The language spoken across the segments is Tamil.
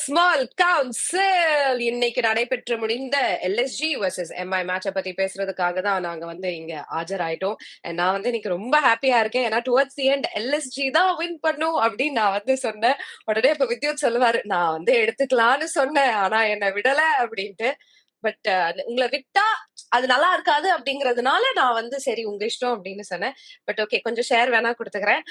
ஸ்மால் கவுன்சில் இன்னைக்கு நடைபெற்று முடிந்த எல்எஸ்ஜி வர்சஸ் எம்ஐ மேட்சை பத்தி பேசுறதுக்காக தான் நாங்க வந்து இங்க ஆஜராயிட்டோம். நான் வந்து இன்னைக்கு ரொம்ப ஹாப்பியா இருக்கேன். ஏன்னா டுவர்ட்ஸ் தி எண்ட் எல்எஸ்ஜி தான் வின் பண்ணும் அப்படின்னு நான் வந்து சொன்னேன். உடனே இப்ப வித்யுத் சொல்லுவாரு, நான் வந்து எடுத்துக்கலான்னு சொன்னேன் ஆனா என்ன விடல அப்படின்ட்டு. பட் உங்களை விட்டா அது நல்லா இருக்காது அப்படிங்கறதுனால நான் வந்து சரி உங்க இஷ்டம் அப்படின்னு சொன்னேன். பட் ஓகே, கொஞ்சம் ஷேர் வேணா கொடுத்துக்கிறேன்.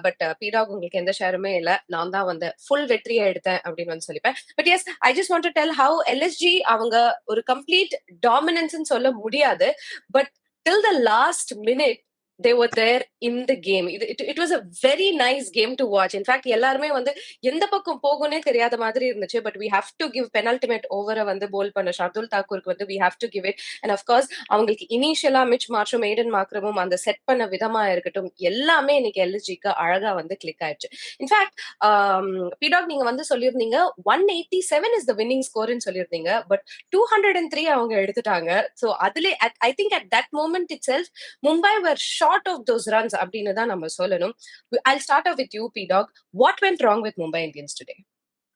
பட் பீடாக் உங்களுக்கு எந்த ஷேருமே இல்ல, நான் தான் வந்து ஃபுல் வெற்றியை எடுத்தேன் அப்படின்னு வந்து சொல்லிப்பேன். But yes, I just want to tell how LSG அவங்க ஒரு கம்ப்ளீட் டாமினன்ஸ் சொல்ல முடியாது. But till the last minute they were there in the game. It was a very nice game to watch. In fact எல்லாருமே வந்து எந்த பக்கம் போகும்னே தெரியாத மாதிரி இருந்துச்சு. But we have to give penultimate over வந்து போல் பண்ண ஷார்துல் தாக்கூருக்கு வந்து we have to give it. And of course அவங்களுக்கு இனிஷியலா மிச் மார்ஷும் எய்டன் மார்க்ரமும் அந்த செட் பண்ண விதமா இருக்கட்டும் எல்லாமே இன்னைக்கு எல்எஸ்ஜிக்கு அழகா வந்து கிளிக் ஆயிடுச்சு. இன்ஃபேக்ட் பீடாக் நீங்க வந்து சொல்லியிருந்தீங்க 187 is the winning score ன்னு சொல்லியிருந்தீங்க. பட் 203 அவங்க எடுத்துட்டாங்க. ஸோ அதுல I think at that moment itself Mumbai were short of those runs அப்படின்னு தான் நம்ம சொல்லணும். I'll start off with you, P-Dog. What went wrong with Mumbai Indians today?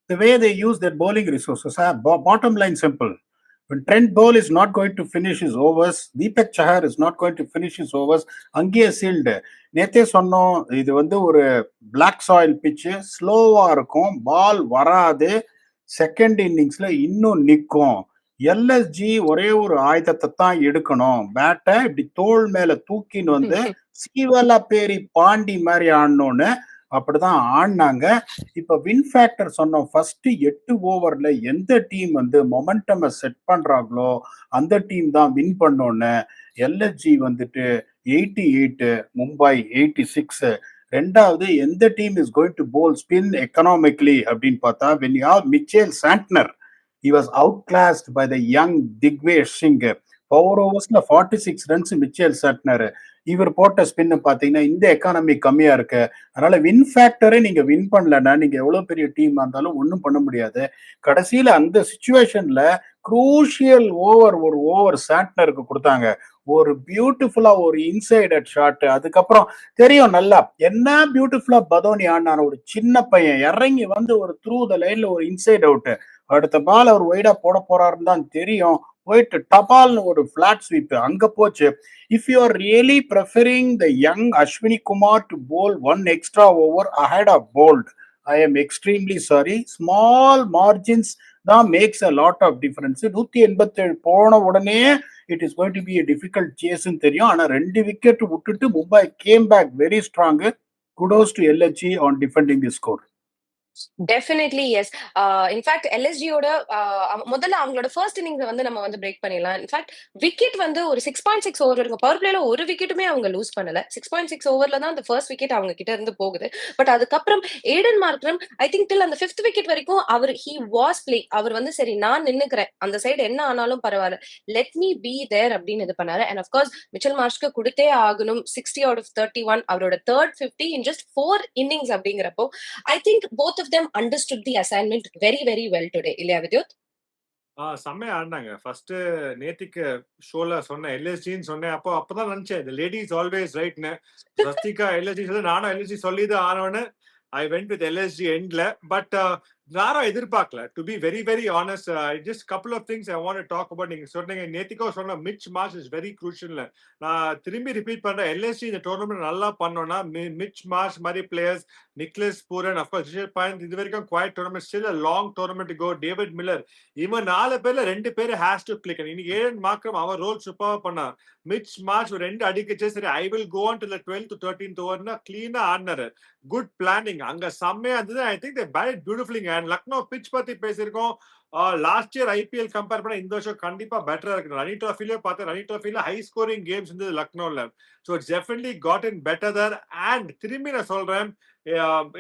The way they use their bowling resources. Bottom line simple. When Trent Boult is not going to finish his overs, Deepak Chahar is not going to finish his overs, அங்கேயே சீல்டு. நேத்தே சொன்னோம், இது வந்து ஒரு பிளாக் சாயில் பிச்சு, ஸ்லோவா இருக்கும், பால் வராது, செகண்ட் இன்னிங்ஸ்ல இன்னும் நிற்கும். எல்எஸ்ஜி ஒரே ஒரு ஆயுதத்தை தான் எடுக்கணும், பேட்டை இப்படி தோள் மேல தூக்கின்னு வந்து சீவலா பேரி பாண்டி மாதிரி ஆடணும்னு அப்படிதான் ஆடினாங்க. இப்ப வின் ஃபேக்டர் சொன்னோம், ஃபர்ஸ்ட் 8 ஓவர்ல எந்த டீம் வந்து மொமெண்டம் செட் பண்றாங்களோ அந்த டீம் தான் வின் பண்ணோன்னு. எல்எஸ்ஜி வந்துட்டு 88, மும்பை 86. ரெண்டாவது, எந்த team is going to bowl spin economically அப்படின்னு பார்த்தா when you have Mitchell Santner, he was outclassed by the young Digvesh Singh. 4 ஓவர்ஸ்ல 46 ரன்ஸ் மிச்சேல் சாண்ட்னர். இவர் போட்ட ஸ்பின்னு பாத்தீங்கன்னா இந்த எக்கானமி கம்மியா இருக்கு. அதனால வின் ஃபேக்டரை நீங்க வின் பண்ணலன்னா நீங்க எவ்வளவு பெரிய டீமா இருந்தாலும் ஒன்றும் பண்ண முடியாது. கடைசியில அந்த சிச்சுவேஷன்ல குரூஷியல் ஓவர் ஒரு ஓவர் சாண்ட்னருக்கு கொடுத்தாங்க, ஒரு பியூட்டிஃபுல்லா ஒரு இன்சைடட் ஷாட். அதுக்கப்புறம் தெரியும் நல்லா என்ன பியூட்டிஃபுல்லா பதோனி ஆடினார், ஒரு சின்ன பையன் இறங்கி வந்து ஒரு த்ரூ த லைன்ல ஒரு இன்சைட் அவுட். அடுத்த பால் அவர் ஒய்டா போட போறாருன்னு தான் தெரியும், போயிட்டு டபால்னு ஒரு பிளாட் ஸ்வீப் அங்க போச்சு. If you are really preferring the young Ashwani Kumar to bowl 1 extra over ahead of Bolt, I am extremely sorry. Small margins தான் makes a lot of difference. 187 போன உடனே it is going to be a difficult chase தெரியும். ஆனா 2 விக்கெட் விட்டுட்டு Mumbai came back very strong. Kudos to LSG on defending the score. Definitely yes. In fact எல்எஸ்ஜியோட முதல்ல அவங்களோட ஃபர்ஸ்ட் இன்னிங்ஸ் வந்து நம்ம வந்து பிரேக் பண்ணிடலாம். இன்ஃபேக்ட் விக்கெட் வந்து ஒரு 6.6 ஓவர் இருக்கும். பவர் பிளேல ஒரு விக்கெட்டுமே அவங்க லூஸ் பண்ணல. 6.6 ஓவர்ல தான் அந்த ஃபர்ஸ்ட் விக்கெட் அவங்க கிட்ட இருந்து போகுது. பட் அதுக்கப்புறம் ஏடன் மார்க்ரம் ஐ திங்க் டில் அந்த 5th விக்கெட் வரைக்கும் அவர் ஹி வாஸ் பிளே. அவர் வந்து சரி நான் நின்னுக்கிறேன், அந்த சைடு என்ன ஆனாலும் பரவாயில்ல, லெட் மீ பி தேர் அப்படின்னு இது பண்ணாரு. அண்ட் அஃப்கோர்ஸ் மிச்சல் மார்ஷ்க்கு கொடுத்தே ஆகணும். 60 out of 31, அவரோட 3rd 50 in just 4 innings அப்படிங்கிறப்போ I think both of them understood the assignment very very well today. இல்லையா வித்யுத்? செம்மையா ஆடினாங்க. ஃபர்ஸ்ட் நேத்திக்கு ஷோல சொன்ன எல்எஸ்ஜின்னு சொன்னேன். அப்பதான் நினைச்சேன் the lady is always rightனு. ஸ்வஸ்திகா எல்எஸ்ஜி சொல்லி நானும் எல்எஸ்ஜி சொல்லி தான் ஆனவனு I went with LSG எண்ட்ல. பட் யாரும் எதிர்பார்க்கல. To be very very honest, just couple of things I want to talk about. நீங்க சொன்னீங்க நேத்திக்கோ சொன்ன Mitch Marsh is very crucial. நான் திரும்பி ரிப்பீட் பண்றேன், எல்எஸ்ஜி இந்த டோர்னமெண்ட் நல்லா பண்ணோம்னா மிச் மார்ஷ் மாதிரி players, Nicholas Pooran, of course Rishabh Pant, இது வரைக்கும் quiet tournament, still a long tournament go. David Miller, இவன் 4 பேர்ல 2 பேர் ஹேஸ் டு கிளிக். இன்னைக்கு ஏடன் மார்க்ரம் அவன் ரோல் சூப்பரா பண்ணான். மிச் மார்ஷ் ஒரு 2 அடிக்கச்சே சரி I will go on to the 12th to 13th ஓவர்னா கிளீனா ஆடினாரு. குட் பிளானிங் அங்க செம்மையா இருந்தது. I think they bat beautifully. And Lucknow pitch பத்தி பேசியிருக்கோம். லாஸ்ட் இயர் ஐபிஎல் கம்பேர் பண்ண இந்த வருஷம் கண்டிப்பா பெட்டரா இருக்கு. ரனி ட்ராஃபிலே பார்த்தேன், ரனி ட்ராஃபில ஹை ஸ்கோரிங் கேம்ஸ் இருந்தது லக்னோல. So it's definitely gotten better there. And திரும்பி நான் சொல்றேன்,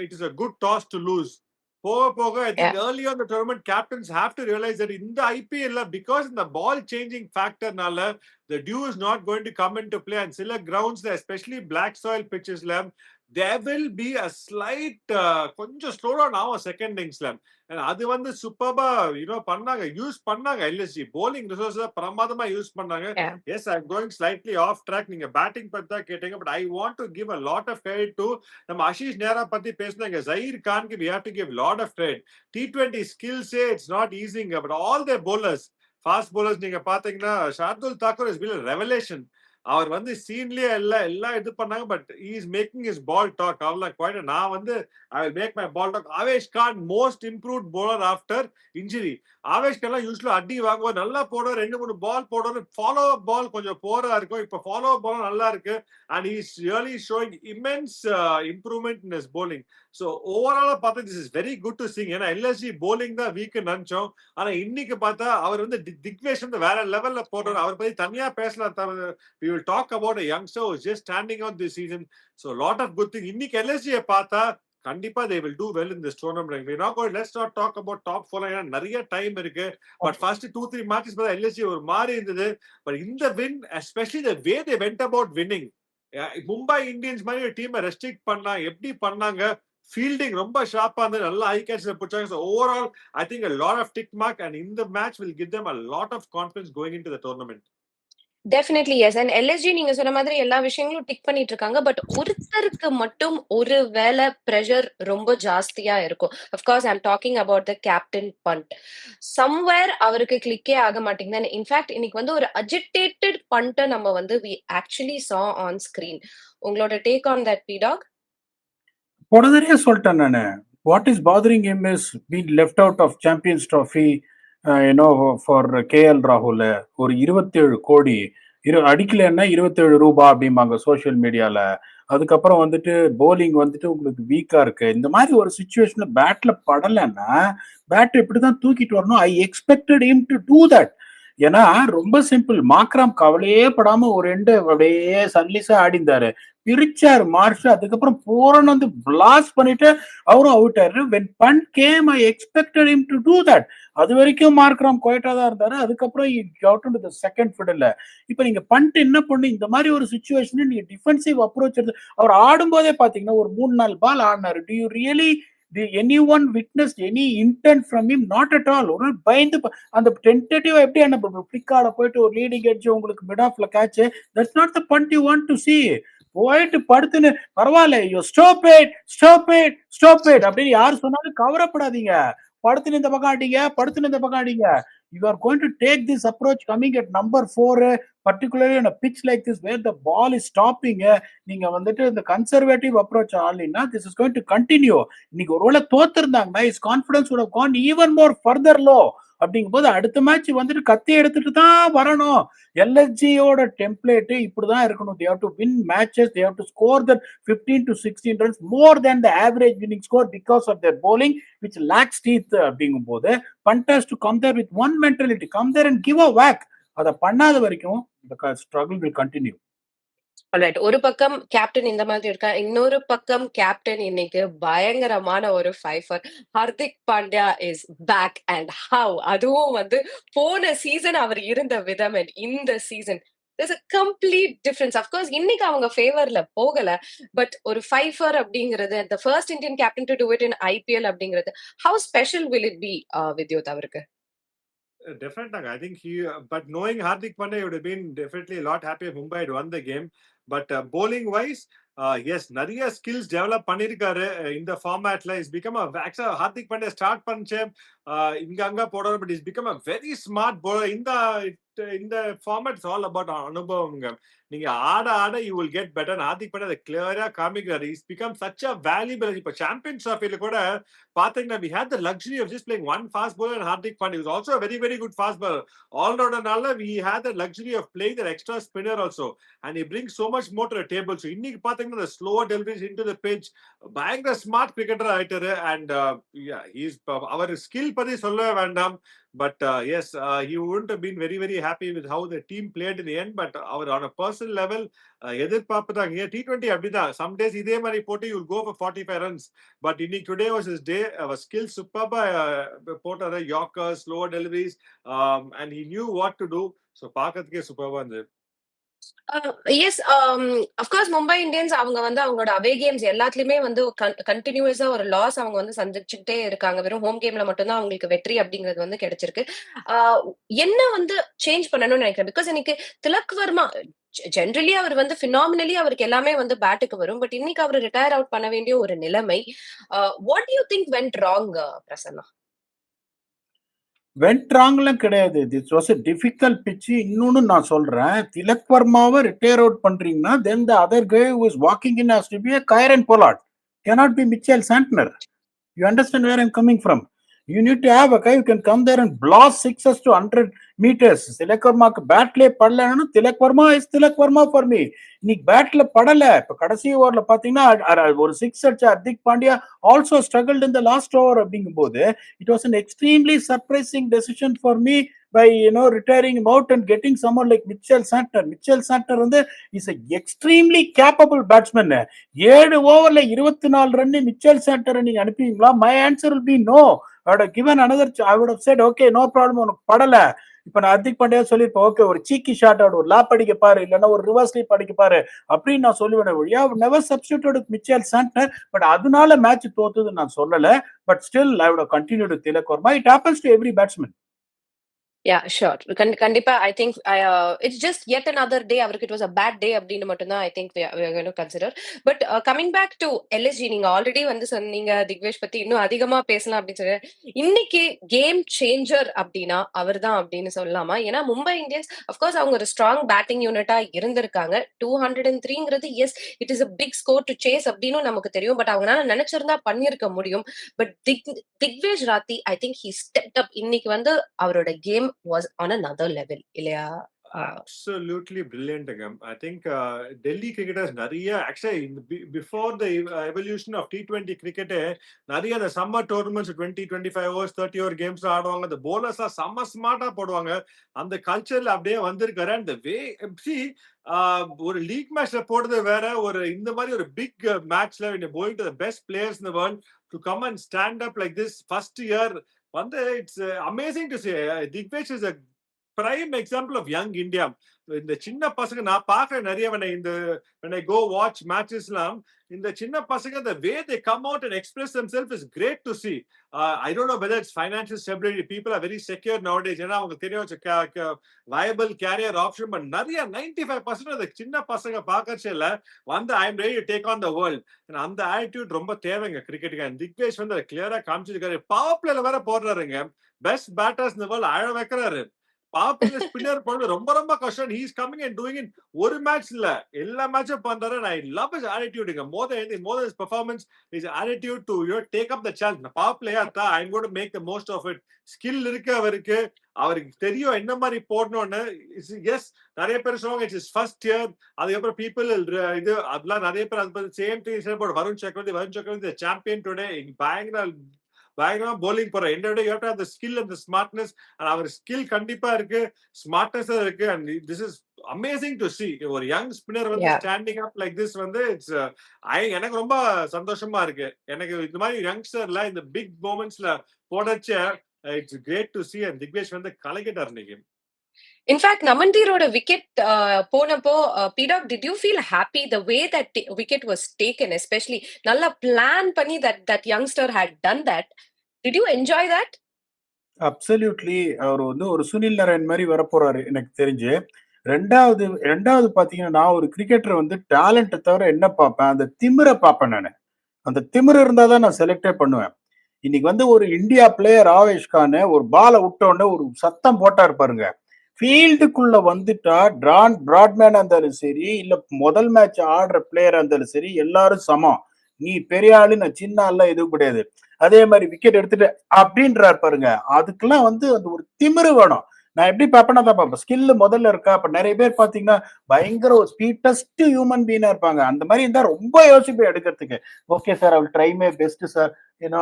it is a good toss to lose. போக போக I think early on the tournament captains have to realize that in the IPL because in the ball changing factor nala the dew is not going to come into play and சில grounds especially black soil pitches la there will be a slight கொஞ்சம் ஸ்லோ டவுன் ஆகும் செகண்ட் இன்னிங்ஸ்ல. அது வந்து சூப்பர்பா பண்ணாங்க, யூஸ் பண்ணாங்க. எல்எஸ்ஜி bowling ரிசோர்ஸஸ் பிரமாதமா யூஸ் பண்ணாங்க. Yeah. Yes I am going slightly off track. நீங்க பேட்டிங் பத்தி தான் கேட்டீங்க, but I want to give a lot of credit to நம்ம ஆஷிஷ் நேரா பத்தி பேசினாங்க. ஜஹீர் கான்க்கு we have to give lot of credit. T20 skills it's not easy, but all their bowlers, fast bowlers நீங்க பாத்தீங்கன்னா Shardul Thakur has been a revelation. அவர் வந்து சீன்லயே எல்லாம் இது பண்ணாங்க, but he is making his ball talk. அவள குவைட் நான் வந்து I will make my ball talk. Avesh Khan most improved bowler after injury. Avesh Khan யூஸ்வலா அடி வாங்குவார், நல்லா போடுவார், 2-3 பால் போடுவார், ஃபாலோ அப் பால் கொஞ்சம் போரா இருக்கும். இப்ப ஃபாலோ அப் பால் நல்லா இருக்கு, and he is really showing immense improvement in his bowling. So overall பார்த்தா this is very good to see. ஏன்னா எல்எஸ்ஜி bowling தான் வீக் நினைச்சோம், ஆனா இன்னைக்கு பார்த்தா அவர் வந்து திக்வேஷ் வந்து வேற லெவல்ல போடுறாரு. அவர் பத்தி தனியா பேசலாம். We will talk about a youngster who is just standing out this season. So a lot of good things. இன்னைக்கு எல்எஸ்ஜி பார்த்தா கண்டிப்பா they will do well in this tournament. We not going, let's not talk about top 4. ஏன்னா நிறைய டைம் இருக்கு. பட் ஃபர்ஸ்ட் 2-3 மேட்சஸ் பார்த்தா எல்எஸ்ஜி ஒரு மாதிரி இருந்தது. பட் இந்த win, especially the way they went about winning, Mumbai Indians மாதிரி ஒரு டீமை ரெஸ்ட்ரிக்ட் பண்ணா எப்படி பண்ணாங்க, ஃபீல்டிங் ரொம்ப ஷார்ப்பா இருந்தது, நல்ல ஹை கேட்ச்ல பிடிச்சாங்க. So overall I think a lot of tick mark, and in the match will give them a lot of confidence going into the tournament. Definitely yes. And LSG நீங்க சொன்ன மாதிரி எல்லா விஷயங்களும் டிக் பண்ணிட்டு இருக்காங்க. பட் ஒருத்தருக்கு மட்டும் ஒரு வேலை பிரஷர் ரொம்ப ஜாஸ்தியா இருக்கும். Of course I am talking about the captain Pant. Somewhere அவருக்கு கிளிக்கே ஆக மாட்டேங்குது. இன்ஃபேக்ட் இன்னைக்கு வந்து ஒரு அஜிடேட்டட் பண்ட்டை நம்ம வந்து we actually saw on screen. உங்களோட டேக் ஆன் தட் பீடாக்? போன தடவையே சொல்லிட்டேன் நானு. What is bothering him is being left out of Champions Trophy, for KL ராகுல். ஒரு 27 கோடி அடிக்கலன்னா 27 ரூபாய் அப்படிம்பாங்க சோசியல் மீடியால. அதுக்கப்புறம் வந்துட்டு போலிங் வந்துட்டு உங்களுக்கு வீக்கா இருக்கு. இந்த மாதிரி ஒரு சுச்சுவேஷன்ல பேட்ல படலைன்னா பேட் இப்படிதான் தூக்கிட்டு வரணும். ஐ expected him to do that. ஏன்னா ரொம்ப சிம்பிள். மாக்ராம் கவலையே படாம ஒரு ரெண்டு அப்படியே சல்லிசா ஆடிந்தாரு, பிரிச்சாரு மார்ஷ். அதுக்கப்புறம் பூரன் வந்து பிளாஸ்ட் பண்ணிட்டு அவரும் அவுட் ஆயிரு. When Pant came I expected him to do that. அது வரைக்கும் மார்க்ராம் குவைட்டா தான் இருந்தாரு. அதுக்கப்புறம் செகண்ட் ஃபிடல்ல இப்ப நீங்க பண்ட் என்ன பண்ணு, இந்த மாதிரி ஒரு சுச்சுவேஷன் நீங்க டிஃபென்சிவ் அப்ரோச் எடுத்து அவர் ஆடும் போதே பாத்தீங்கன்னா ஒரு 3-4 பால் ஆடினாரு. Do you really anyone witnessed any intent from him? Not at all. ஒரு பயந்து அந்த டென்டேட்டிவ் எப்படி என்ன ஃபிளிக்கால போயிட்டு ஒரு லீடிங் எட்ஜ் உங்களுக்கு மிட் ஆஃப்ல catch, that's not the Pant you want to see. போயிட்டு படுத்துன்னு பரவாயில்ல, யூ ஸ்டாப் இட் அப்படின்னு யாரு சொன்னாலும் கவரப்படாதீங்க. படுத்துன்னு இந்த பக்கம் அடிங்க. You are going to take this approach coming at number 4, particularly on a pitch like this where the ball is stopping. நீங்க வந்துட்டு இந்த கன்சர்வேட்டிவ் அப்ரோச் ஆடலைன்னா this is going to continue. இன்னைக்கு ஒருவேளை தோத்திருந்தாங்கன்னா his confidence would have gone even more further low. அப்படிங்கும் போது அடுத்த மேட்ச் வந்துட்டு கத்தி எடுத்துட்டு தான் வரணும். எல்எஸ்ஜியோட டெம்ப்ளேட் இப்படிதான் இருக்கணும். they have to win matches, they have to score that 15 to 16 runs more than the average winning score because of their bowling which lacks teeth. அப்படிங்கும் போது Pant has to come there with one mentality, come there and give a whack. அதை பண்ணாத வரைக்கும் the struggle will continue. Alright. ஒரு பக்கம் கேப்டன் இந்த மாதிரி இருக்கா, இன்னொரு பக்கம் கேப்டன் இன்னைக்கு பயங்கரமான ஒரு fifer. Hardik Pandya is back and how. அதுவும் வந்து போன சீசன் அவர் இருந்த விதம் and இந்த season there's a complete difference. Of course இன்னைக்கு அவங்க ஃபேவர்ல போகல, பட் ஒரு ஃபைஃபர் அப்படிங்கிறது, the first Indian captain to do it in IPL அப்படிங்கிறது, how special will it be வித்யோத் அவருக்கு? Definitely, I think but knowing Hardik Pandya, he would have been definitely a lot happier if Mumbai had won the game. But bowling wise, yes, நிறைய skills develop பண்ணிருக்காரு இந்த ஃபார்மேட்ல. இஸ் பிகம் ஆக்சுவலா ஹார்திக் பாண்டியா ஸ்டார்ட் பண்ண இங்க அங்க போடுறாரு, but is become a very smart bowler. இந்த ஃபார்மேட் இஸ் ஆல் அபவுட் அனுபவங்க. நீங்க ஆட you will get better. Hardik Pandya அதை கிளியரா காமிக்கிறாரு. Is become such a valuable. இப்ப சாம்பியன்ஸ் ட்ராஃபில கூட பாத்தீங்கன்னா we had the luxury of just playing one fast bowler, and Hardik Pandya is also a very very good fast bowler. All rounder we had the luxury of playing that extra spinner also, and he brings so much more to the table. So இன்னைக்கு பாத்தீங்கன்னா the slower deliveries into the pitch, பயங்கர ஸ்மார்ட் கிரிக்கெட்டர் ஆயிட்டாரு. அண்ட் அவர் ஸ்கில் பத்தி சொல்லவே வேண்டாம். But yes, he wouldn't have been very very happy with how the team played in the end. But on a personal level, எதிர்பார்ப்புதாங்க. T20 அப்படிதான். Some days இதே மாதிரி போட்டு you'll go for 45 runs. But இன்னைக்கு today was his day. Our skill superb. போட்டாரு Yorkers, slower deliveries, and he knew what to do. So பார்க்கிறதுக்கே சூப்பர்வா இருந்தது. எஸ். அஃப்கோர்ஸ் மும்பை இந்தியன்ஸ் அவங்க வந்து அவங்களோட அவே கேம்ஸ் எல்லாத்துலயுமே வந்து கண்டினியூஸா ஒரு லாஸ் அவங்க வந்து சந்திச்சுக்கிட்டே இருக்காங்க. வெறும் ஹோம் கேம்ல மட்டும் தான் அவங்களுக்கு வெற்றி அப்படிங்கிறது வந்து கிடைச்சிருக்கு. ஆஹ் என்ன வந்து சேஞ்ச் பண்ணணும்னு நினைக்கிறேன். பிகாஸ் எனக்கு திலக் வர்மா ஜென்ரலி அவர் வந்து பினாமினலி அவருக்கு எல்லாமே வந்து பேட்டுக்கு வரும். பட் இன்னைக்கு அவர் ரிட்டையர் அவுட் பண்ண வேண்டிய ஒரு நிலைமை. What you think went wrong, Prasanna? வென்ட்ராங்லாம் கிடையாது. This was a difficult pitch. இன்னொன்னு நான் சொல்றேன், திலக் வர்மாவை ரிட்டையர் அவுட் பண்றீங்கன்னா then the other guy who is walking in has to be a Kieron Pollard, cannot be Mitchell Santner. You understand where I'm coming from? You need to have a guy who can come there and blast sixes to 100 meters. Tilak வர்மாக்கு பேட்லயே படலன்னு Tilak Varma is Tilak Varma for me. இன்னைக்கு பேட்ல படல. இப்ப கடைசி ஓவர்ல பாத்தீங்கன்னா ஒரு சிக்ஸ் அடிச்ச Hardik Pandya also struggled in the last over அப்படிங்கும் போது it was an extremely surprising decision for me by retiring him out and getting someone like Mitchell Santner. Mitchell Santner வந்து is a extremely capable batsman. 7 ஓவர்ல 24 ரன் மிச்சல் சாண்டரை நீங்க அனுப்புவீங்களா? My answer will be no. I would have given another, I would have said okay, no problem, உனக்கு படல. இப்ப நான் ஹர்திக் பாண்டியா சொல்லியிருப்பேன், ஓகே ஒரு சீக்கி ஷாட் ஆடு, ஒரு லாப் அடிக்க பாரு, இல்லைன்னா ஒரு ரிவர்ஸ் ஸ்லீப் அடிக்க பாரு அப்படின்னு நான் சொல்லுவேன். வழியா never substitute with Mitchell Santner. But அதனால மேட்ச் தோத்துது நான் சொல்லல. But still I would continue to Tilak Varma. It happens to every batsman. Yeah, sure. கண்டிப்பா I think it's just yet another day. அவருக்கு it was a bad day அப்படின்னு மட்டும் தான் I think we are going to consider. But coming back to LSG, நீங்க ஆல்ரெடி வந்து சொன்னீங்க திக்வேஷ் பத்தி இன்னும் அதிகமா பேசலாம் அப்படின்னு சொல்லி. இன்னைக்கு கேம் சேஞ்சர் அப்படின்னா அவர்தான் அப்படின்னு சொல்லலாமா? ஏன்னா மும்பை இந்தியன்ஸ் அஃப்கோர்ஸ் அவங்க ஒரு ஸ்ட்ராங் பேட்டிங் யூனிட்டா இருந்திருக்காங்க. 203ங்கிறது yes it is a big score to chase அப்படின்னு நமக்கு தெரியும். பட் அவங்களால நினைச்சிருந்தா பண்ணிருக்க முடியும். But Digvesh Rathi I think he stepped up. இன்னைக்கு வந்து அவரோட game was on another level இல்லையா? Absolutely brilliant again. I think Delhi cricketers Nariya actually before the evolution of T20 cricket, Nariya the summer tournaments 20, 25 overs, 30 over games ஆடுவாங்க. The bowlers are செம்ம ஸ்மார்ட்டா போடுவாங்க. அந்த கல்ச்சர்ல அப்படியே வந்திருக்காரு. அந்த வே see ஒரு லீக் மேட்ச்ல போடுறது வேற, ஒரு இந்த மாதிரி ஒரு பிக் மேட்ச்ல when you're going to the best players in the world to come and stand up like this first year வந்து it's amazing to see. Digvesh is a prime example of young India. இந்த சின்ன பசங்க நான் பார்க்கிறேன் நிறைய when I go watch matches லாம், இந்த சின்ன பசங்க the way they come out and express themselves is great to see. I don't know whether it's financial stability. People are very secure nowadays. ஏன்னா அவங்க தெரியும் viable career option. but நிறைய 95% அந்த சின்ன பசங்க பார்க்கறச்சல வந்து I am ready to take on the world. அந்த ஆட்டிடியூட் ரொம்ப தேவைங்க கிரிக்கெட்டுக்கு. திக்வேஷ் வந்து அதை கிளியரா காமிச்சிருக்காரு. பவர் பிளேல வேற போடுறாருங்க. பெஸ்ட் பேட்டர்ஸ் இந்த வேர்ல்ட் அழ வைக்கிறாரு. பாப்புலர் ஸ்பின்னர் போடுறது ரொம்ப ரொம்ப கஷ்டம். he is coming and doing it. ஒரு மேட்ச் இல்ல எல்லா மேட்சும் பண்றாரு. I love his attitude. more than his performance, his attitude to take up the challenge. Power player தான் I'm going to make the most of it. Skill இருக்கு அவருக்கு. அவருக்கு தெரியும் என்ன மாதிரி போடணும்னு. எஸ் நிறைய பேர் சொல்லுவாங்க இட்ஸ் ஃபர்ஸ்ட் இயர். அதுக்கப்புறம் பீப்புள் இது அதெல்லாம் நிறைய பேர் அது சேம் திங் போடு. வருண் சக்கரவர்த்தி சாம்பியன் டுடே பயங்கரமா bowling போற. எந்த விட you have to have the skill and the smartness. and அவர் ஸ்கில் கண்டிப்பா இருக்கு, ஸ்மார்ட்னஸ் இருக்கு. and this is amazing to see. ஒரு யங் ஸ்பின்னர் வந்து ஸ்டாண்டிங் அப் லைக் திஸ் வந்து இட்ஸ் எனக்கு ரொம்ப சந்தோஷமா இருக்கு. எனக்கு இந்த மாதிரி யங்ஸ்டர்ல இந்த பிக் மொமெண்ட்ஸ்ல போடச்ச it's great to see. and Digvesh வந்து கலக்கிட்டார் இன்னைக்கு. இன்ஃபேக்ட் நமன்தீரோட விக்கெட் போனப்போ PDogg did you feel happy the way that wicket was taken? Especially நல்லா பிளான் பண்ணி that youngster had done that. Did you enjoy that? Absolutely. அவர் வந்து ஒரு சுனில் நரேன் மாதிரி வரப்போறாரு எனக்கு தெரிஞ்சு. ரெண்டாவது பாத்தீங்கன்னா, நான் ஒரு கிரிக்கெட்டர் வந்து டேலண்ட்டை தவிர என்ன பார்ப்பேன், அந்த திமிரை பார்ப்பேன். நான் அந்த திமிரு இருந்தா தான் நான் செலக்டே பண்ணுவேன். இன்னைக்கு வந்து ஒரு இந்தியா பிளேயர் ஆவேஷ் கான் ஒரு பாலை விட்ட உடனே ஒரு சத்தம் போட்டாரு பாருங்க. ஃபீல்டுக்குள்ள வந்துட்டா பிராட்மேனா இருந்தாலும் சரி, இல்ல முதல் மேட்ச் ஆடுற பிளேயரா இருந்தாலும் சரி, எல்லாரும் சமம். நீ பெரிய ஆளு, நான் சின்ன ஆள்லாம் எதுவும் கிடையாது. அதே மாதிரி விக்கெட் எடுத்துட்டு அப்படின்றாரு பாருங்க. அதுக்கெல்லாம் வந்து அந்த ஒரு திமிரு வேணும். நான் எப்படி பார்ப்பேன்னா தான் பார்ப்பேன். ஸ்கில் முதல்ல இருக்கா. அப்ப நிறைய பேர் பாத்தீங்கன்னா பயங்கர ஒரு ஸ்பீட்டஸ்ட் ஹியூமன் பீனா இருப்பாங்க. அந்த மாதிரி இருந்தா ரொம்ப யோசிப்பேன் எடுக்கிறதுக்கு. ஓகே சார், அவள் ட்ரை மை பெஸ்ட் சார், ஏன்னா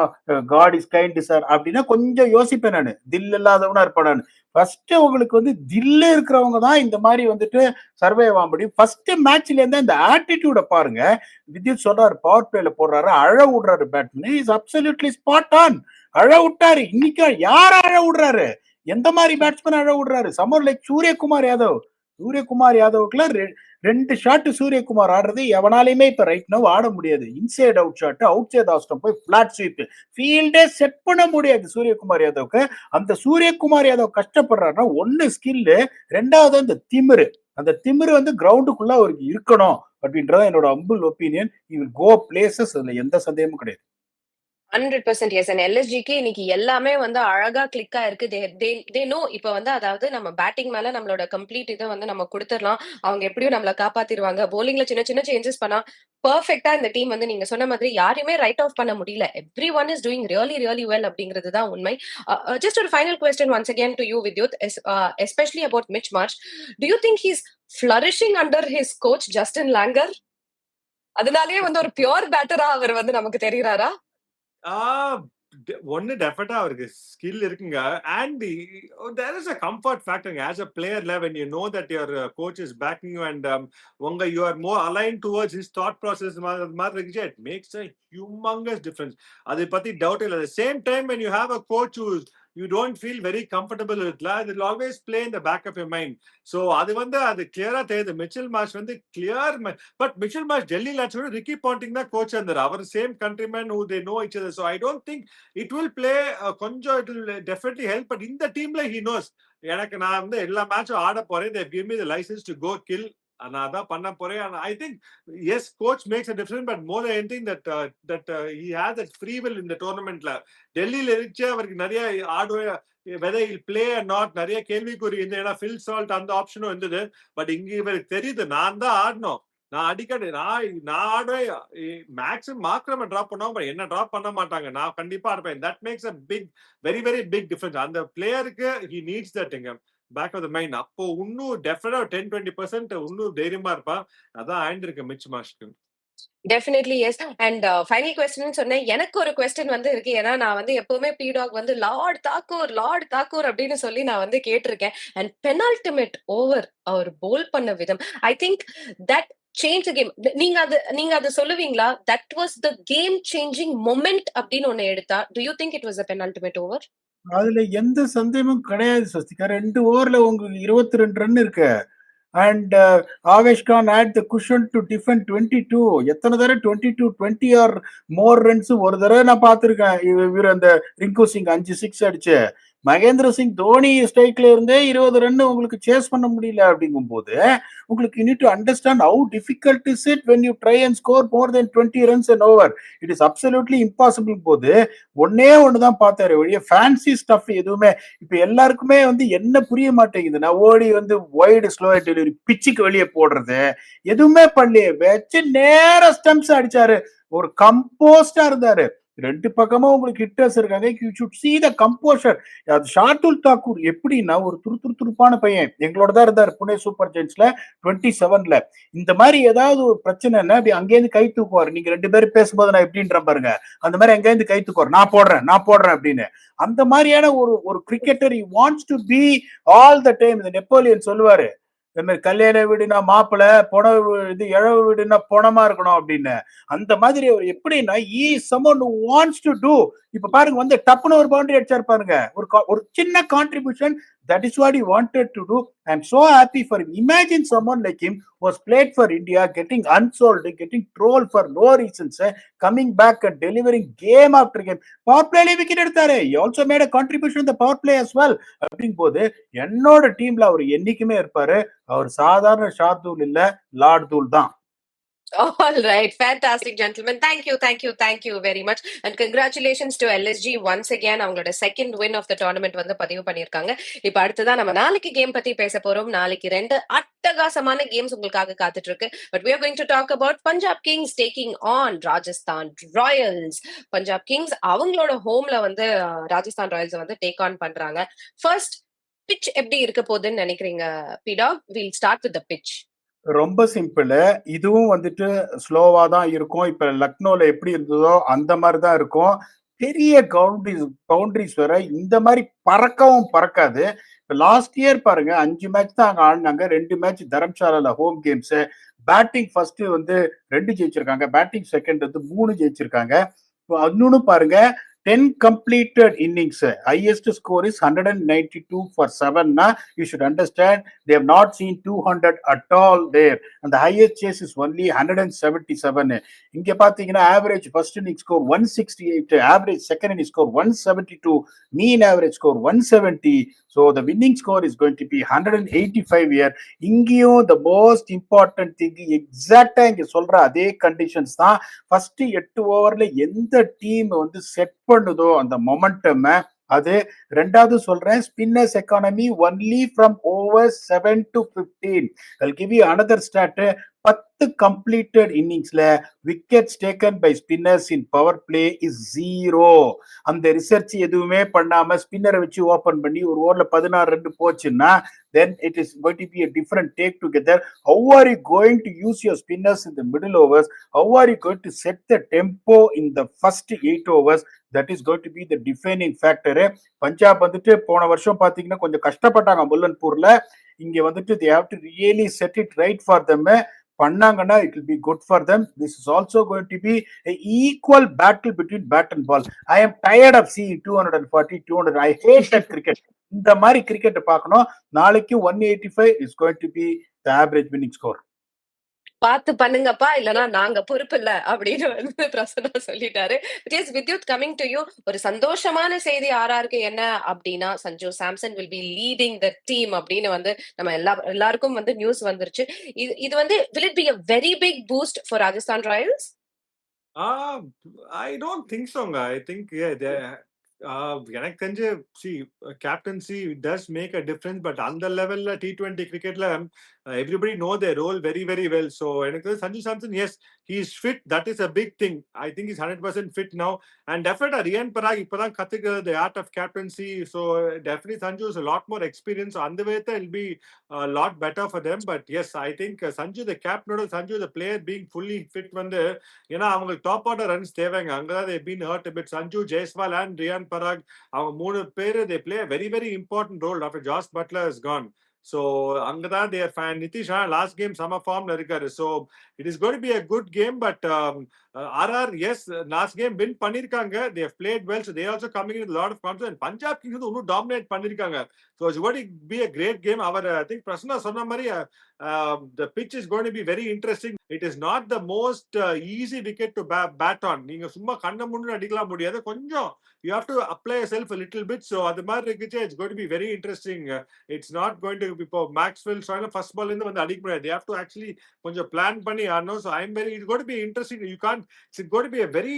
காட் இஸ் கைண்ட் சார் அப்படின்னா கொஞ்சம் யோசிப்பேன். நான் தில் இல்லாதவனா இருப்பேன். நான் ஃபர்ஸ்ட் உங்களுக்கு வந்து தில்லு இருக்கிறவங்க தான் இந்த மாதிரி வந்துட்டு சர்வே ஆக முடியும். ஃபர்ஸ்ட் மேட்ச்ல இருந்தா இந்த ஆட்டிடியூட பாருங்க. வித்யுத் சொல்றாரு பவர் பிளேல போடுறாரு, அழ விடுறாரு Batman. Is absolutely spot on. அழ விட்டாரு. இன்னைக்கு யார் அழ விடுறாரு? எந்த மாதிரி பேட்ஸ்மேன் அழ விடுறாரு? சம்மர் லைக் சூரியகுமார் யாதவ் சூரியகுமார் யாதவுக்குலாம் 2 ஷாட் சூரியகுமார் ஆடுறது எவனாலையுமே இப்ப ரைட் நவ் ஆட முடியாது. Inside out shot, outside off stump போய் பிளாட் ஸ்வீப், ஃபீல்டே செட் பண்ண முடியாது சூரியகுமார் யாதவுக்கு. அந்த சூரியகுமார் யாதவ் கஷ்டப்படுறாருன்னா ஒன்னு ஸ்கில்லு, ரெண்டாவது அந்த திமிரு. அந்த திமிரு வந்து கிரவுண்டுக்குள்ள அவருக்கு இருக்கணும் அப்படின்றத என்னோட humble opinion. he will go places, அதுல எந்த சந்தேகமும் கிடையாது. 100% எஸ். அண்ட் எல்எஸ்ஜிக்கு இன்னைக்கு எல்லாமே வந்து அழகா கிளிக் ஆயிருக்கு. தே நோ இப்ப வந்து அதாவது நம்ம பேட்டிங் மேல நம்மளோட கம்ப்ளீட் இதை வந்து நம்ம கொடுத்துடலாம். அவங்க எப்படியும் நம்மள காப்பாத்திடுவாங்க. போலிங்ல சின்ன சின்ன சேஞ்சஸ் பண்ணா பெர்ஃபெக்ட்டா இந்த டீம் வந்து நீங்க சொன்ன மாதிரி யாரையுமே ரைட் ஆஃப் பண்ண முடியல. Everyone is doing really really well அப்படிங்கிறது தான் உண்மை. ஜஸ்ட் ஒரு final question once again to you Vidyut, especially about Mitch Marsh. Do you think he's flourishing under his coach Justin Langer? அதனாலேயே வந்து ஒரு பியூர் பேட்டரா அவர் வந்து நமக்கு தெரிகிறாரா? ஒன்னு டெஃபினட்டா அவருக்கு ஸ்கில் இருக்குங்க. And there is a comfort factor as a பிளேயர்ல when you know that your coach is backing you and உங்க you are more aligned towards his thought process மாதிரி இருந்துச்சு. It makes a humongous difference. அதை பத்தி டவுட் இல்லை. At the same time when you have a coach who you don't feel very comfortable with, it will always play in the back of your mind. So அது வந்து அது கிளியரா தெரியுது. மிச்சல் மார்ஷ் வந்து கிளியர், பட் மிச்சல் மார்ஷ் டெல்லியில ரிக்கி பாண்டிங் தான் கோச் இருந்தார். அவர் same countryman who they know each other. So I don't think it will play கொஞ்சம் it will definitely help. But இந்த டீம்ல he knows எனக்கு நான் வந்து எல்லா மேட்சும் ஆட போறேன். they give me the license to go kill. நான் அதான் பண்ண போறேன். And I think yes, coach makes a difference, but more than anything that he has that free will in the tournamentல. டெல்லியில இருந்துச்சு அவருக்கு நிறைய ஆடுவே, whether he'll play or not நிறைய கேள்விக்குறி இந்த ஏன்னா ஃபில் சால்ட் அந்த ஆப்ஷனும் இருந்தது. பட் இங்க இவருக்கு தெரியுது நான் தான் ஆடணும். நான் அடிக்கடி நான் ஆடுவேன். மேக்ஸிமம் மார்க்ரம டிராப் பண்ணுவாங்க, பட் என்ன டிராப் பண்ண மாட்டாங்க. நான் கண்டிப்பா இருப்பேன். That makes a big very very big difference. அந்த பிளேயருக்கு ஹி நீட்ஸ் தட் இங்க பேக் ஆஃப் த மைண்ட். அப்போ இன்னும் டெஃபினட்டா 10-20% இன்னும் தைரியமா இருப்பான். அதான் ஆயிருக்கு மிச் மார்ஷ்க்கு. Definitely yes. And final question சொன்னேன். எனக்கு ஒரு கொஸ்டின் வந்து இருக்கு. ஏன்னா நான் வந்து எப்பவுமே பீடாக் வந்து லார்ட் தாக்கூர் அப்படின்னு சொல்லி நான் வந்து கேட்டிருக்கேன். அண்ட் பெனால்டிமேட் ஓவர் அவர் போல் பண்ண விதம், I think that change game. நீங்க அது சொல்லுவீங்களா? That was the game changing moment அப்படின்னு ஒண்ணு எடுத்தா do you think it was a penultimate over? அதுல எந்த சந்தேகமும் கிடையாது சஸ்திகா. 2 ஓவர்ல உங்களுக்கு 22 ரன் இருக்கு. And Avesh Khan had the cushion to defend 22. எத்தனை தடவை 22-20 ஆர் மோர் ரன்ஸ் ஒரு தடவை நான் பார்த்திருக்கேன். இவர் அந்த ரிங்கு சிங் 5 6 அடிச்சு, மகேந்திர சிங் தோனி ஸ்ட்ரைக்ல இருந்தே 20 ரன் உங்களுக்கு சேஸ் பண்ண முடியல. அப்படிங்கும் போது உங்களுக்கு you need to understand how difficult is it when you try and score more than 20 runs an over. It is absolutely impossible. போது ஒண்ணுதான் பார்த்தாரு வழிய ஃபேன்சி ஸ்டஃப் எதுவுமே இப்ப எல்லாருக்குமே வந்து என்ன புரிய மாட்டேங்குது. நான் ஓடி வந்து வைடு ஸ்லோ டெலிவரி பிச்சுக்கு வெளியே போடுறது எதுவுமே பண்ணலையே. வச்சு நேர ஸ்டம்ப்ஸ் அடிச்சாரு. ஒரு கம்போஸ்டா இருந்தாரு. 2 பக்கமும் உங்களுக்கு ஹிட்டர்ஸ் இருக்காங்க. You should see the composure. அது ஷார்துல் தாக்கூர் எப்படின்னா ஒரு துருப்பான பையன். எங்களோட தான் இருந்தார் புனே சூப்பர் ஜெயின்ஸ்ல 27ல. இந்த மாதிரி ஏதாவது ஒரு பிரச்சனைன்னா அப்படி அங்கேயிருந்து கை தூக்குவார். நீங்க 2 பேரும் பேசும்போது நான் எப்படின்ற பாருங்க, அந்த மாதிரி அங்கேயிருந்து கை தூக்குவார். நான் போடுறேன் அப்படின்னு. அந்த மாதிரியான ஒரு cricketer he wants to be all the time. இந்த நெப்போலியன் சொல்லுவாரு, கல்யாண வீடுனா மாப்பிள்ள, புனவு இது இழவு வீடுனா பொணமா இருக்கணும் அப்படின்னு. அந்த மாதிரி அவர் எப்படின்னா someone who wants to do. இப்ப பாருங்க வந்து டப்புன்னு ஒரு பவுண்டரி அடிச்சாரு பாருங்க. ஒரு சின்ன contribution. That is what he wanted to do. I am so happy for him. Imagine someone like him was played for India, getting unsold, getting trolled for no reasons, coming back and delivering game after game. Power play wicket எடுத்தாரு. He also made a contribution in the power play as well. அப்படிங்கும் போது என்னோட டீம்ல அவர் என்னைக்குமே இருப்பாரு. அவர் சாதாரண ஷார்தூல் இல்ல, லார்தூல் தான். All right, fantastic gentlemen. Thank you very much and congratulations to LSG once again. அவங்களோட second win of the tournament வந்து பதிவு பண்ணிருக்காங்க. இப்ப அடுத்ததா நம்ம நாளைக்கு கேம் பத்தி பேச போறோம். நாளைக்கு 2 அட்டகாசமான கேம்ஸ் உங்களுக்காக காத்துட்டு இருக்கு. But we are going to talk about Punjab Kings taking on Rajasthan Royals. Punjab Kings அவங்களோட ஹோம்ல வந்து ராஜஸ்தான் ராயல்ஸ் வந்து டேக் ஆன் பண்றாங்க. ஃபர்ஸ்ட் pitch எப்படி இருக்க போகுதுன்னு நினைக்கிறீங்க P-Dog? We'll start with the pitch. ரொம்ப சிம்பிள். இதுவும் வந்துட்டு ஸ்லோவா தான் இருக்கும். இப்ப லக்னோல எப்படி இருந்ததோ அந்த மாதிரிதான் இருக்கும். பெரிய பவுண்டரிஸ் வர இந்த மாதிரி பறக்கவும் பறக்காது. இப்ப லாஸ்ட் இயர் பாருங்க 5 மேட்ச் தான் அங்க ஆடினாங்க. 2 மேட்ச் தரம்சாலால ஹோம் கேம்ஸ். பேட்டிங் ஃபர்ஸ்ட் வந்து 2 ஜெயிச்சிருக்காங்க, பேட்டிங் செகண்ட் வந்து 3 ஜெயிச்சிருக்காங்க. இன்னொன்னு பாருங்க, 10 completed innings. Highest score is 192 for 7. You should understand they have not seen 200 at all there. And the highest chase is only 177. இங்க பாத்தீங்கன்னா average first inning score 168, average second inning score 172, mean average score 170. So the winning score is going to be 185 here. இங்கேயும் the most important thing எக்ஸாக்டா இங்க சொல்ற அதே கண்டிஷன்ஸ் தான். ஃபர்ஸ்ட் 8 ஓவர்ல எந்த டீம் வந்து செட் பண்ணுதோ அந்த மொமெண்டம் அது. ரெண்டாவது சொல்றேன், spinners economy only from over 7 to 15. I'll give you another stat. 10 completed இன்னிங்ஸ்ல wickets taken by spinners in power play is 0. அந்த ரிசர்ச் எதுவுமே பண்ணாம ஸ்பின்னரை வச்சு ஓபன் பண்ணி ஒரு ஓவர்ல 16 ரன் போச்சுன்னா then it is going to be a different take together. How are you going to use your spinners in the middle overs? How are you going to set the tempo in the first 8 overs? That is going to be the defining factor. Punjab வந்துட்டு போன வருஷம் பாத்தீங்கன்னா கொஞ்சம் கஷ்டப்பட்டாங்க முல்லன்பூர்ல. இங்க வந்துட்டு they have to really set it right for them. பண்ணாங்கன்னா it will be good for them. This is also going to be an equal battle between bat and ball. I am tired of seeing 240, 200. I hate that cricket. இந்த மாதிரி கிரிக்கெட் பார்க்கணும். நாளைக்கு 185 is going to be the average winning score. பார்த்து பண்ணுங்கப்பா, இல்லனா நாங்க பொறுப்பு இல்ல அப்படின்னு வந்து பிரசன்னா சொல்லிட்டாரு. Yes Vidyut, coming to you, ஒரு சந்தோஷமான செய்தி ஆர்ஆருக்கு என்ன அப்படின்னா, Sanju Samson will be leading the team அப்படின்னு வந்து நம்ம எல்லாருக்கும் வந்து நியூஸ் வந்துருச்சு. இது வந்து will it be a very big boost for Rajasthan Royals? I don't think so. I think எனக்கு தெரிஞ்சு captaincy does make a difference. But அந்த லெவல்ல T20 கிரிக்கெட்ல everybody know their role very very well. So எனக்கு Sanju Samson, yes, he is fit. That is a big thing. I think he's 100% fit now. And definitely Riyan Parag இப்பதான் கத்துக்கிறது the art of captaincy. So definitely Sanju is a lot more experience. On the way it will be a lot better for them. But yes, I think Sanju the captain, Sanju the player being fully fit வந்து ஏன்னா அவங்களுக்கு டாப் ஆர்டர் ரன்ஸ் தேவைங்க. அங்கதான் they been hurt a bit. Sanju, Jaiswal and Riyan பராக், அவங்க 3 பேரு they play a very very important role after Josh Butler is gone. So அங்கதான் they are fan. Nitish last game சம ஃபார்ம்ல இருக்காரு. So it is going to be a good game. But RR, yes, last game win பண்ணிருக்காங்க. They have played well. So they are also coming in with a lot of confidence. Punjab Kings வந்து இன்னும் dominate பண்ணிருக்காங்க. So it's going to be a great game. Our I think Prasanna சொன்ன மாதிரி the pitch is going to be very interesting. It is not the most easy wicket to bat on. நீங்க சும்மா கண்ண முன்னு அடிக்கலாம் முடியாது. கொஞ்சம் you have to apply yourself a little bit. So அது மாதிரி இருக்குச்சு. It's going to be very interesting. It's not going to be இப்போ மேக்ஸ்வெல் ஃபர்ஸ்ட் பால் இருந்து வந்து அடிக்க முடியாது. They have to actually கொஞ்சம் பிளான் பண்ணி ஆடணும். So it's going to be interesting. It's going to be a very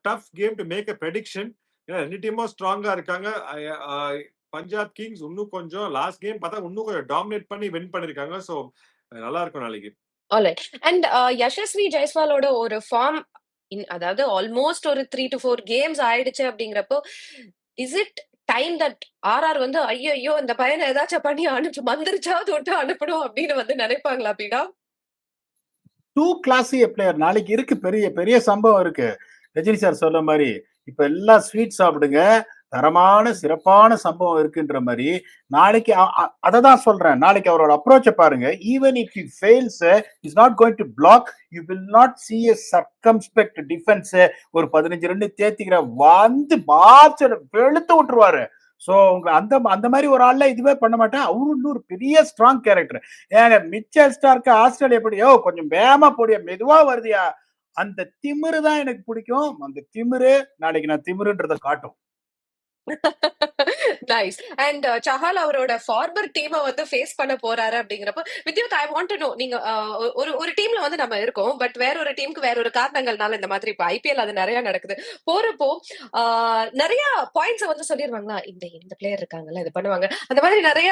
tough game to make a prediction. ஏன்னா ரெண்டு டீமும் ஸ்ட்ராங்கா இருக்காங்க. பஞ்சாப் கிங்ஸ் இன்னும் கொஞ்சம் லாஸ்ட் கேம் பார்த்தா இன்னும் கொஞ்சம் டாமினேட் பண்ணி வின் பண்ணிருக்காங்க. ஸோ நல்லா இருக்கும் நாளைக்கு. ஆல்ரைட். அண்ட் யசஸ்வி ஜெய்ஸ்வாலோட ஒரு ஃபார்ம் அதாவது ஆல்மோஸ்ட் ஒரு 3 to 4 கேம்ஸ் ஆயிடுச்சு அப்படிங்கிறப்போ, is it time that RR வந்து ஐயோ இந்த பையனை ஏதாச்சும் பண்ணி மந்திரிச்சாவது விட்டு அனுப்பணும் அப்படின்னு வந்து நினைப்பாங்களா? அப்படின்னா டூ கிளாஸி பிளேயர் நாளைக்கு இருக்கு. பெரிய பெரிய சம்பவம் இருக்கு. ரஜினி சார் சொல்ல மாதிரி இப்ப எல்லாம் ஸ்வீட் சாப்பிடுங்க, தரமான சிறப்பான சம்பவம் இருக்குன்ற மாதிரி நாளைக்கு அததான் சொல்றேன். நாளைக்கு அவரோட அப்ரோச்ச பாருங்க. Even if he fails is not going to block. You will not see a circumspect defense. ஒரு 15 ரன் தேத்திக்கிற வந்து பால்ஸ் வெளுத்து விட்டுருவாரு. சோ அந்த மாதிரி ஒரு ஆள்ல இதுவே பண்ண மாட்டேன். அவரு இன்னொரு பெரிய ஸ்ட்ராங் கேரக்டர். ஏங்க மிச்சல் ஸ்டார்க்கு ஆஸ்திரேலியா எப்படியோ கொஞ்சம் வேகமா போடியா, மெதுவா வருதியா, அந்த திமிரு தான் எனக்கு பிடிக்கும். அந்த திமிரு நாளைக்கு நான் திமிருன்றதை காட்டும். நைஸ். அண்ட் சஹால் அவரோட ஃபார்மர் டீமை வந்து ஃபேஸ் பண்ண போறாரு அப்படிங்கிறப்ப, வித்யுத், ஐ வாண்ட் டு நோ, நீங்க ஒரு டீம்ல வந்து நம்ம இருக்கோம், பட் வேற ஒரு டீமுக்கு வேற ஒரு காரணங்கள்னால இந்த மாதிரி இப்ப ஐபிஎல் அது நிறைய நடக்குது. போறப்போ நிறைய பாயிண்ட்ஸ் வந்து சொல்லிடுவாங்களா, இந்த பிளேயர் இருக்காங்கல்ல இது பண்ணுவாங்க, அந்த மாதிரி நிறைய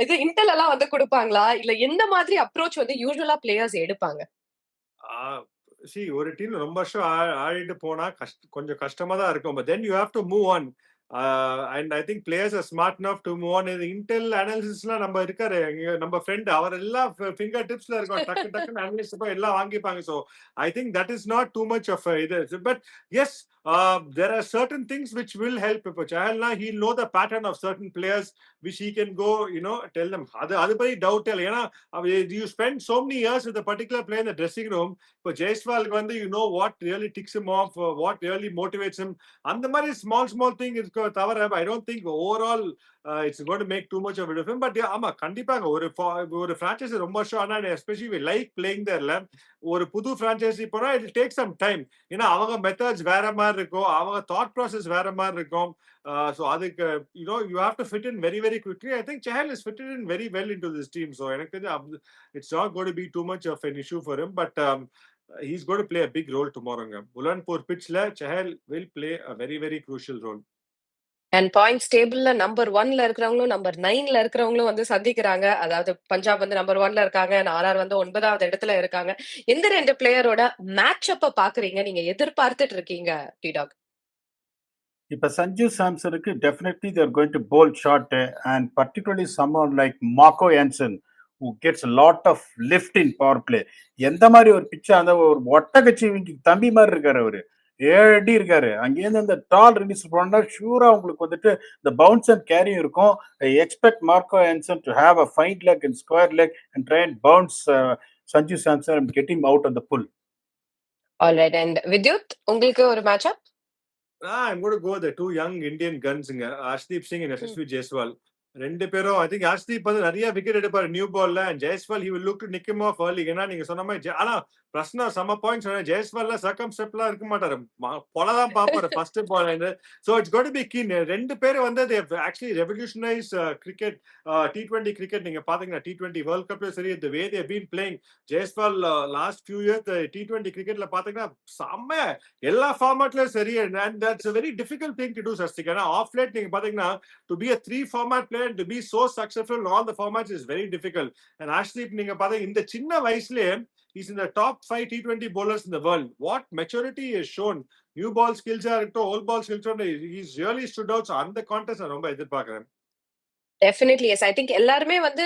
இது இன்டெல் எல்லாம் வந்து கொடுப்பாங்களா, இல்ல எந்த மாதிரி அப்ரோச் வந்து யூசுவலா பிளேயர்ஸ் எடுப்பாங்க? ஒரு டீம் ரொம்ப வருஷம் ஆடிட்டு போனா கொஞ்சம் கஷ்டமா தான் இருக்கும். But then you have to move on. And I think players are smart enough to move on. Intel analysisலாம் நம்ம இருக்காரு, நம்ம ஃப்ரெண்ட், அவர் எல்லாம் ஃபிங்கர் டிப்ஸ்ல இருக்கும். டக்கு டக்குன்னு அனலிஸ்ட் போய் எல்லாம் வாங்கிப்பாங்க. So I think that is not too much of இது. But yes, there are certain things which will help. If Chahal na, he'll know the pattern of certain players which he can go, tell them. Adu pari doubt illa. You spend so many years with a particular player in the dressing room. For Jaiswal, you know what really ticks him off, what really motivates him. And the mari small thing is I don't think overall it's going to make too much of a difference. But yeah, ama kandipa ஒரு franchise ரொம்ப ஷோனா, especially we like playing there. ஒரு புது franchise போனா it will take some time. ஏன்னா அவங்க மெத்தட்ஸ் வேற மாதிரி இருக்கும், அவங்க தாட் ப்ராசஸ் வேற மாதிரி இருக்கும். ஸோ அதுக்கு you have to fit in very very quickly. I think Chahal is fitted in very well into this team. So எனக்கு தெரிஞ்சு it's not going to be too much of an issue for him. But he's going to play a big role tomorrow. Bulanpur pitchல Chahal will play a very very crucial role. And points டேபிள்ல நம்பர் 1ல இருக்கிறவங்களும் நம்பர் 9ல இருக்கிறவங்களும் வந்து சந்திக்கிறாங்க. அதாவது பஞ்சாப் வந்து நம்பர் 1ல இருக்காங்க, ஆர்ஆர் வந்து 9வது இடத்துல இருக்காங்க. எந்த 2 பிளேயரோட மேட்ச் அப்ப பாக்குறீங்க, நீங்க எதிர்பார்த்துட்டு இருக்கீங்க டி-டாக்? இப்ப சஞ்சு சாம்சனுக்கு definitely they're going to bowl short, and particularly someone like Marco Jansen who gets a lot of lift in power play. எந்த மாதிரி ஒரு பிச்சை, அந்த ஒரு ஒட்டகச்சிவிக்கு தம்பி மாதிரி இருக்காரு அவரு, 7 அடி இருக்காரு. அங்கேருந்து அந்த டால் ரிலீஸ் பண்ணா ஷூரா உங்களுக்கு வந்துட்டு இந்த பவுன்ஸ் அண்ட் கேரியும் இருக்கும். I expect Marco Jansen to have a fine leg and square leg and try and bounce Sanju Samson and get him out on the pull. Alright. And Vidyut, உங்களுக்கு ஒரு match up? I'm going to go the 2 young Indian guns, Arshdeep Singh and Yashasvi Jaiswal. ரெண்டு பேரும் ஐ திங்க் ஹர்ஷ்தீப் வந்து நிறைய விக்கெட் எடுப்பாரு நியூ பால்ல, and Jaiswal he will look to nick him off early. ஏன்னா நீங்க சொன்ன மாதிரி ஆனா பிரச்சனை சம பாயிண்ட் சொன்ன ஜெய்ஸ்வால்ல சர்க்கம் ஸ்டெப்லாம் இருக்க மாட்டாரு, பொலதான் பாப்பாரு first ball. So it's got to be keen. ரெண்டு பேரும் வந்து they actually revolutionise cricket, T20 cricket. நீங்க பாத்தீங்கன்னா T20 வேர்ல்ட் கப்ல சரி, the way they have been playing, Jaiswal last few years T20 கிரிக்கெட்ல பாத்தீங்கன்னா செம்ம எல்லா ஃபார்மேட்லயும் சரி. And that's a very difficult thing to do, Shastik. ஏன்னா ஆஃப் லேட் நீங்க பாத்தீங்கன்னா to be a 3 format player, to be so successful in all the formats is very difficult. And Arshdeep, நீங்க பாத்தீங்க இந்த சின்ன வயசுலயே he's in the top 5 T20 bowlers in the world. What maturity he has shown. New ball skills are to old ball skills, he's really stood out. So அந்த கான்டெஸ்ட் நான் ரொம்ப எதிர்பார்க்கிறேன். Definitely yes. ஐ திங்க் எல்லாருமே வந்து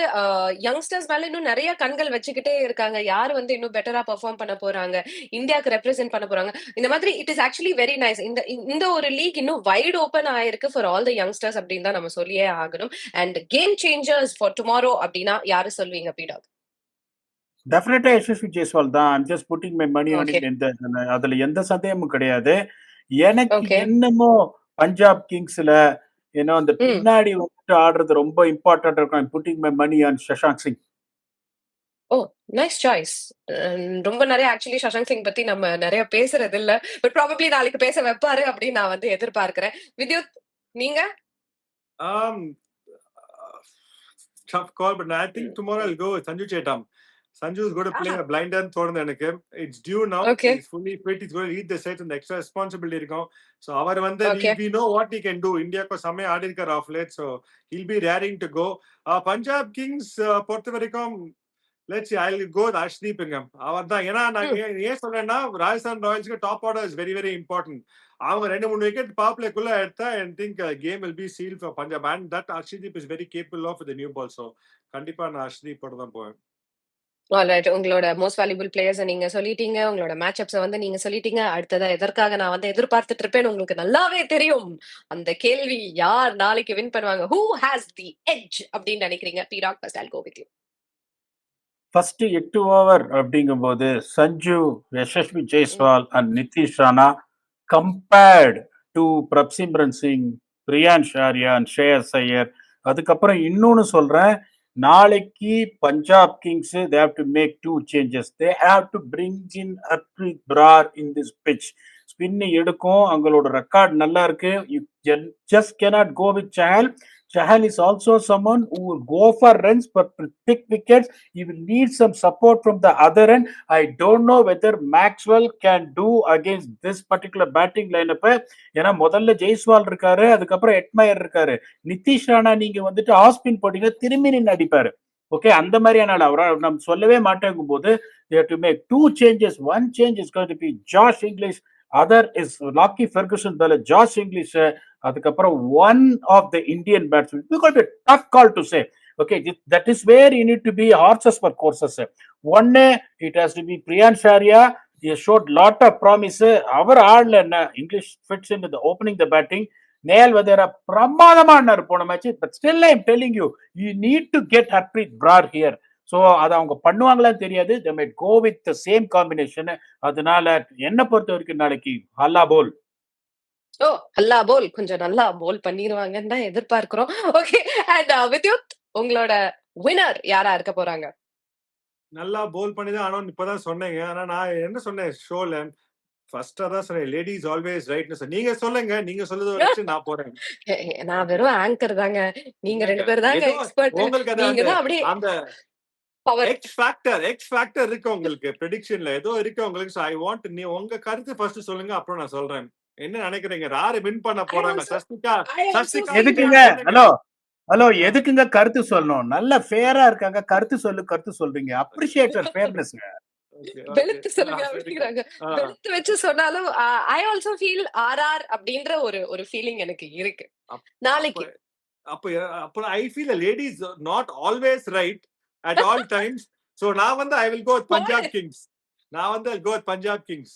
யங்ஸ்டர்ஸ் மேல இன்னும் நிறைய கண்கள் வச்சுக்கிட்டே இருக்காங்க. யாரு வந்து இன்னும் பெட்டரா பெர்ஃபார்ம் பண்ண போறாங்க, இந்தியாவுக்கு ரெப்ரசென்ட் பண்ண போறாங்க, இந்த மாதிரி. It is actually very nice. இந்த ஒரு லீக் இன்னும் வைட் ஓபன் ஆயிருக்கு ஃபார் ஆல் த யங்ஸ்டர்ஸ் அப்படின்னு தான் நம்ம சொல்லியே ஆகணும். And game changers for tomorrow அப்படின்னா யாரு சொல்வீங்க டி-டாக்? டெஃபினட்டா யஷஸ்வி ஜெய்ஸ்வால் தான். I'm just putting my money on it. அதுல எந்த சந்தேகமும் கிடையாது. எனக்கு என்னமோ பஞ்சாப் கிங்ஸ்ல அந்த பின்னாடி வந்துட்டு ஆடுறது ரொம்ப இம்பார்ட்டன்ட் இருக்கும். I'm putting my money on Shashank Singh. Oh, nice choice. ரொம்ப நிறைய ஆக்சுவலி சஷாங்க் சிங் பத்தி நம்ம நிறைய பேசுறது இல்ல, பட் ப்ராபபிலி நாளைக்கு பேச வைப்பாரு அப்படின்னு நான் வந்து எதிர்பார்க்கிறேன். வித்யுத், நீங்க? Tough call, but I think tomorrow I'll go with Sanju Chetam. Sanju is going to play a blinder தோணுது எனக்கு. It's due now. Okay. He's fully fit. He's going to lead the set and the extra responsibility இருக்கும். So அவர் வந்து we know what he can do. இந்தியாக்கு செம்மையா ஆடி இருக்கார் of late. So he'll be raring to go. Punjab Kings பொறுத்த வரைக்கும் let's see, I'll go with Arshdeep. அவர் தான். ஏன்னா நான் ஏன் சொல்றேன்னா ராஜஸ்தான் ராயல்ஸ்க்கு top order is very very important. அவங்க 2-3 விக்கெட் பவர் பிளேக்குள்ள எடுத்தா I think game will be sealed for Punjab, and that Arshdeep is very capable of with the new ball. So கண்டிப்பா நான் Arshdeep போட தான் போவேன். ஆல்ரைட். உங்களோட மோஸ்ட் வேல்யூபிள் பிளேயர்ஸ் நீங்க சொல்லிட்டீங்க, உங்களோட மேட்ச் அப்ஸ் வந்து நீங்க சொல்லிட்டீங்க. அடுத்ததா எதற்காக நான் வந்து எதிர்பார்த்துட்டு இருப்பேன்னு உங்களுக்கு நல்லாவே தெரியும். அந்த கேள்வி, யார் நாளைக்கு வின் பண்ணுவாங்க, who has the edge அப்படின்னு நினைக்கிறீங்க? டி-டாக், first I'll go with you. First 8 over அப்படிங்கும்போது Sanju, Yashasvi Jaiswal and Nitish Rana compared to Prabhsimran Singh, Priyansh Arya and Shreyas Iyer. அதுக்கப்புறம் இன்னொன்னு சொல்றேன், நாளைக்கு Punjab Kings they have to make 2 changes. They have to bring in Harpreet Brar in this pitch. Spin எடுக்கும், அவங்களோட ரெக்கார்ட் நல்லா இருக்கு. You just cannot go with Chahal. Chahal is also someone who will go for runs but pick wickets. He will need some support from the other end. I don't know whether Maxwell can do against this particular batting lineup. ஏன்னா முதல்ல ஜெய்ஸ்வால் இருக்காரு, அதுக்கப்புறம் எட்மயர் இருக்காரு. நிதிஷ் ராணா நீங்க வந்துட்டு ஆஃப் ஸ்பின் போட்டீங்க, திரும்பி நின்று அடிப்பாரு. ஓகே, அந்த மாதிரியான அவரை நம்ம சொல்லவே மாட்டேங்கும் போது they have to make 2 changes. One change is going to be Josh English, other is Lockie Ferguson ball Josh English. அதுக்கப்புறம் one of the Indian batsmen. It's going to be a tough call to say. Okay, that is where you need to be horses for courses. One, it has to be Priyan Sharia. He showed lot of promise. அவர் ஆடல என்ன Inglis fits into the opening the batting. Nehal Wadhera பிரமாதமா ஆடினாரு போன match. But still I am telling you need to get Harpreet Brar here. So அதை அவங்க பண்ணுவாங்களான்னு தெரியாது. they might go with the same combination. அதனால என்ன பொறுத்த வரைக்கும் நாளைக்கு ஹல்லா போல். ஓ அல்லா போல் கொஞ்சம் நல்லா போல் பண்ணிடுவாங்கன்னு தான் எதிர்பார்க்கிறோம். ஓகே அண்ட் வித்யுத் உங்களோட வினர் யாரா இருக்க போறாங்க? நல்லா போல் பண்ணி தான் ஆனோன்னு இப்பதான் சொன்னீங்க. ஆனா நான் என்ன சொன்னேன் ஷோல ஃபர்ஸ்டா தான் சொன்னேன் லேடிஸ் ஆல்வேஸ் ரைட்னு. நீங்க சொல்லுங்க, நீங்க சொல்றத வச்சு நான் போறேன். நான் வெறும் ஆங்கர் தாங்க. நீங்க என்னங்க, 2 பேர் தாங்க ஏதோ எக்ஸ்பர்ட். உங்களுக்கு அது நீங்க அந்த தான் அப்படியே அந்த பவர். எக்ஸ் ஃபேக்டர் இருக்கு உங்களுக்கு, ப்ரெடிக்ஷன்ல ஏதோ இருக்கு உங்களுக்கு. So I want நீ உங்க கருத்து ஃபர்ஸ்ட் சொல்லுங்க, அப்புறம் நான் சொல்றேன். என்ன நினைக்கிறீங்க, யாரு வின் பண்ண போறாங்க? சஸ்திகா எதுக்குங்க ஹலோ எதுக்குங்க கருத்து சொல்லணும்? நல்ல ஃபேரா இருக்காங்க, கருத்து சொல்றீங்க. அப்ரிஷியேட்டர் ஃபேர்னஸ்ங்க. வெளுத்து சொல்லுங்க அப்படிங்கிறாங்க. வெளுத்து வச்சு சொன்னாலும் ஐ ஆல்சோ ஃபீல் ஆர்ஆர் அப்படின்ற ஒரு ஃபீலிங் எனக்கு இருக்கு நாளைக்கு. அப்ப I feel ladies not always right at all times. So நான் வந்து I will go with Punjab Kings.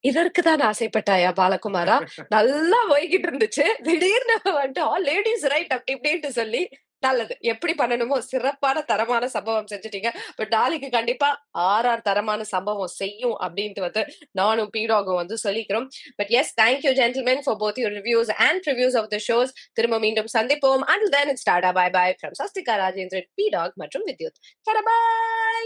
இதற்கு தான் ஆசைப்பட்டாயா பாலகுமாரா? நல்லா போய்கிட்டு இருந்துச்சு, திடீர்னு வந்துட்டு ஆல் லேடிஸ் ரைட் அப்படி இப்படின்ட்டு சொல்லி நல்லது. எப்படி பண்ணணுமோ சிறப்பான தரமான சம்பவம் செஞ்சுட்டீங்க. பட் நாளைக்கு கண்டிப்பா ஆர்ஆர் தரமான சம்பவம் செய்யும் அப்படின்ட்டு வந்து நானும் பீடாகும் வந்து சொல்லிக்கிறோம். But yes, thank you gentlemen for both your reviews and reviews of the shows. திரும்ப மீண்டும் சந்திப்போம். And then it's tata bye bye from Swastika Rajendran, PDogg மற்றும் வித்யுத். Tata bye.